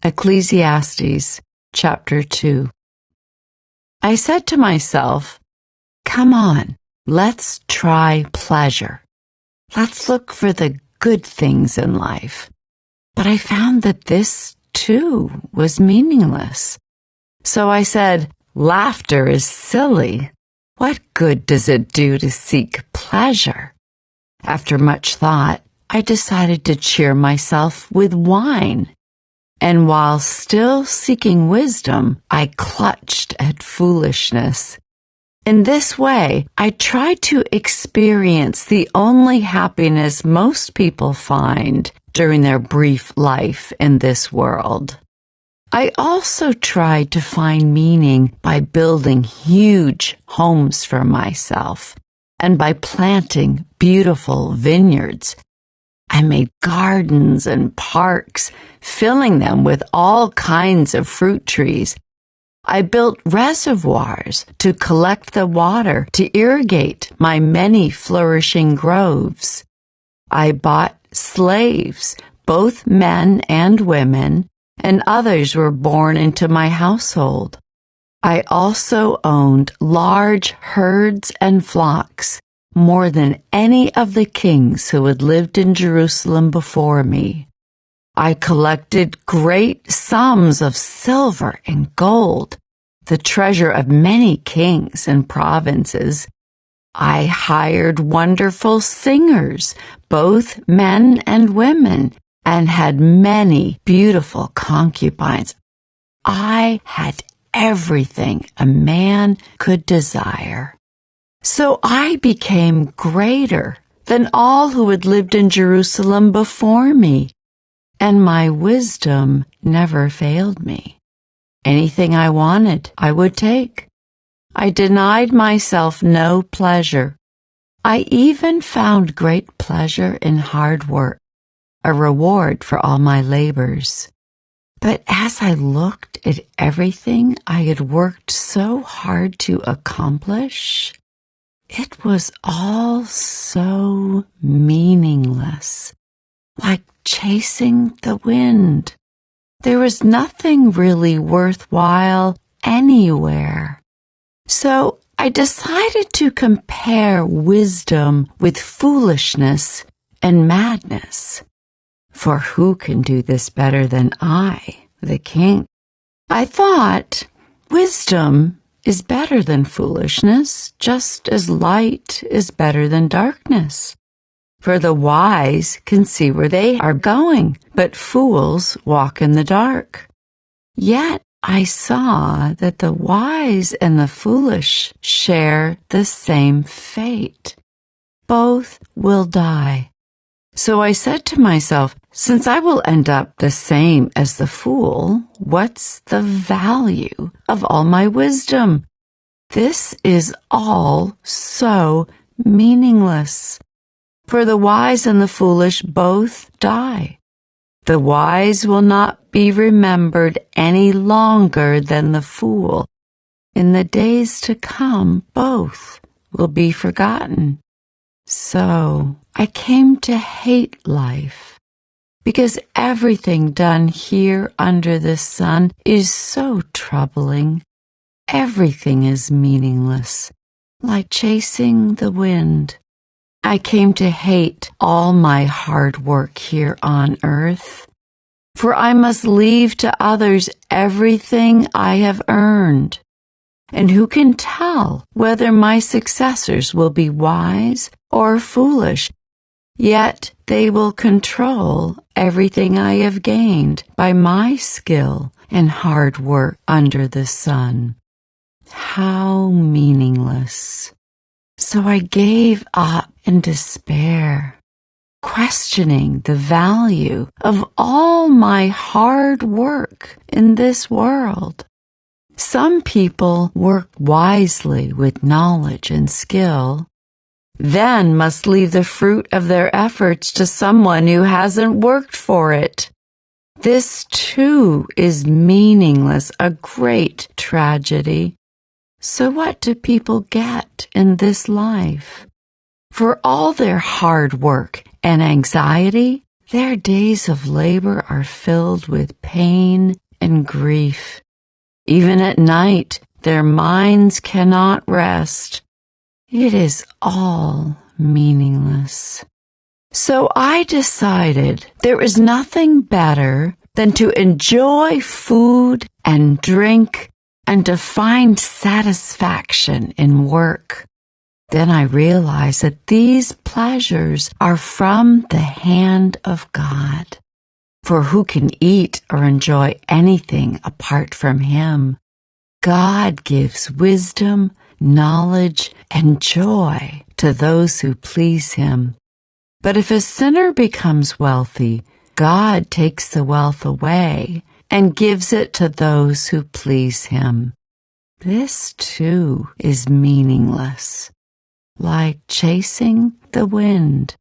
Ecclesiastes chapter 2. I said to myself, come on, let's try pleasure. Let's look for the good things in life. But I found that this, too, was meaningless. So I said, laughter is silly. What good does it do to seek pleasure? After much thought, I decided to cheer myself with wine. And while still seeking wisdom, I clutched at foolishness. In this way, I tried to experience the only happiness most people find during their brief life in this world. I also tried to find meaning by building huge homes for myself and by planting beautiful vineyards. I made gardens and parks, filling them with all kinds of fruit trees. I built reservoirs to collect the water to irrigate my many flourishing groves. I bought slaves, both men and women, and others were born into my household. I also owned large herds and flocks, more than any of the kings who had lived in Jerusalem before me. I collected great sums of silver and gold, the treasure of many kings and provinces. I hired wonderful singers, both men and women, and had many beautiful concubines. I had everything a man could desire. So I became greater than all who had lived in Jerusalem before me, and my wisdom never failed me. Anything I wanted, I would take. I denied myself no pleasure. I even found great pleasure in hard work, a reward for all my labors. But as I looked at everything I had worked so hard to accomplish, it was all so meaningless, like chasing the wind. There was nothing really worthwhile anywhere. So I decided to compare wisdom with foolishness and madness. For who can do this better than I, the king? I thought, wisdom is better than foolishness, just as light is better than darkness. For the wise can see where they are going, but fools walk in the dark. Yet I saw that the wise and the foolish share the same fate. Both will die. So I said to myself, since I will end up the same as the fool, what's the value of all my wisdom? This is all so meaningless. For the wise and the foolish both die. The wise will not be remembered any longer than the fool. In the days to come, both will be forgotten. So I came to hate life, because everything done here under the sun is so troubling. Everything is meaningless, like chasing the wind. I came to hate all my hard work here on earth, for I must leave to others everything I have earned. And who can tell whether my successors will be wise or foolish? Yet they will control everything I have gained by my skill and hard work under the sun. How meaningless! So I gave up in despair, questioning the value of all my hard work in this world. Some people work wisely with knowledge and skill, then must leave the fruit of their efforts to someone who hasn't worked for it. This too is meaningless, a great tragedy. So what do people get in this life? For all their hard work and anxiety, Their days of labor are filled with pain and grief. Even at night, their minds cannot rest. It is all meaningless. So I decided there is nothing better than to enjoy food and drink and to find satisfaction in work. Then I realized that these pleasures are from the hand of God. For who can eat or enjoy anything apart from Him? God gives wisdom, knowledge, and joy to those who please Him. But if a sinner becomes wealthy, God takes the wealth away and gives it to those who please Him. This too is meaningless, like chasing the wind.